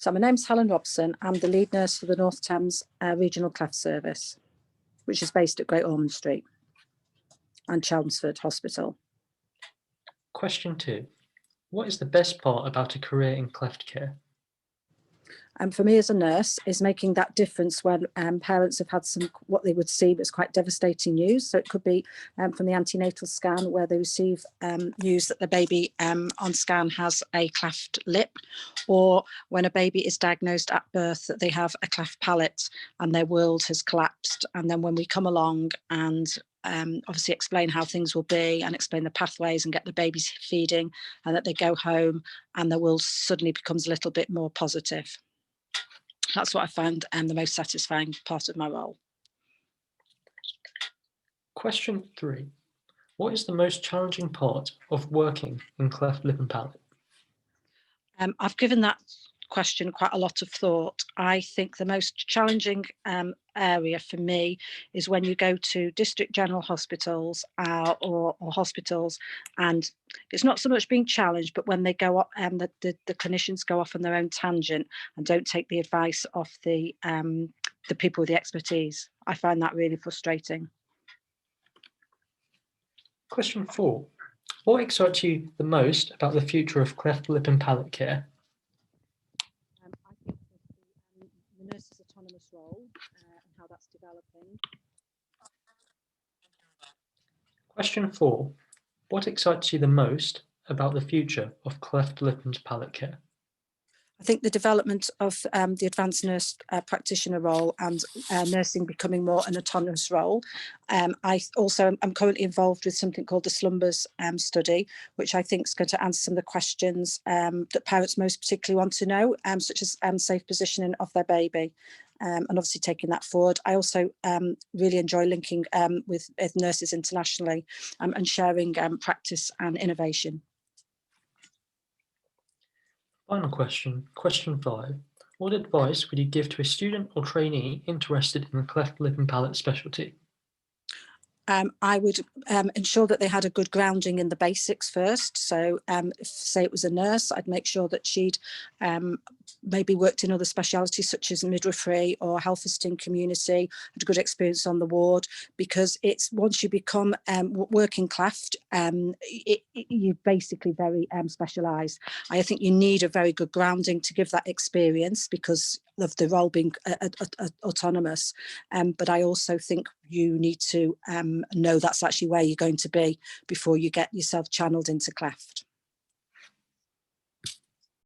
So my name's Helen Robson. I'm the lead nurse for the North Thames Regional Cleft Service, which is based at Great Ormond Street and Chelmsford Hospital. Question 2. What is the best part about a career in cleft care? For me as a nurse is making that difference when parents have had some what they would see as quite devastating news. So it could be from the antenatal scan where they receive news that the baby on scan has a cleft lip, or when a baby is diagnosed at birth that they have a cleft palate and their world has collapsed. And then when we come along and obviously explain how things will be and explain the pathways and get the babies feeding, and that they go home and their world suddenly becomes a little bit more positive. That's what I found the most satisfying part of my role. Question 3. What is the most challenging part of working in cleft lip and palate? I've given that question quite a lot of thought. I think the most challenging area for me is when you go to district general hospitals or hospitals, and it's not so much being challenged, but when they go up and the clinicians go off on their own tangent and don't take the advice of the people with the expertise. I find that really frustrating. Question 4. What excites you the most about the future of cleft lip and palate care? I think the nurse's autonomous role and how that's developing. Question 4. What excites you the most about the future of cleft lip and palate care? I think the development of the advanced nurse practitioner role and nursing becoming more an autonomous role. I'm currently involved with something called the Slumbers study, which I think is going to answer some of the questions that parents most particularly want to know, such as safe positioning of their baby. And obviously taking that forward. I also really enjoy linking with nurses internationally and sharing practice and innovation. Final question, question 5. What advice would you give to a student or trainee interested in the cleft lip and palate specialty? I would ensure that they had a good grounding in the basics first. So if, say it was a nurse, I'd make sure that she'd maybe worked in other specialities such as midwifery or health visiting community, had a good experience on the ward, because it's once you become working cleft, you're basically very specialised. I think you need a very good grounding to give that experience because of the role being autonomous. But I also think you need to know that's actually where you're going to be before you get yourself channeled into cleft.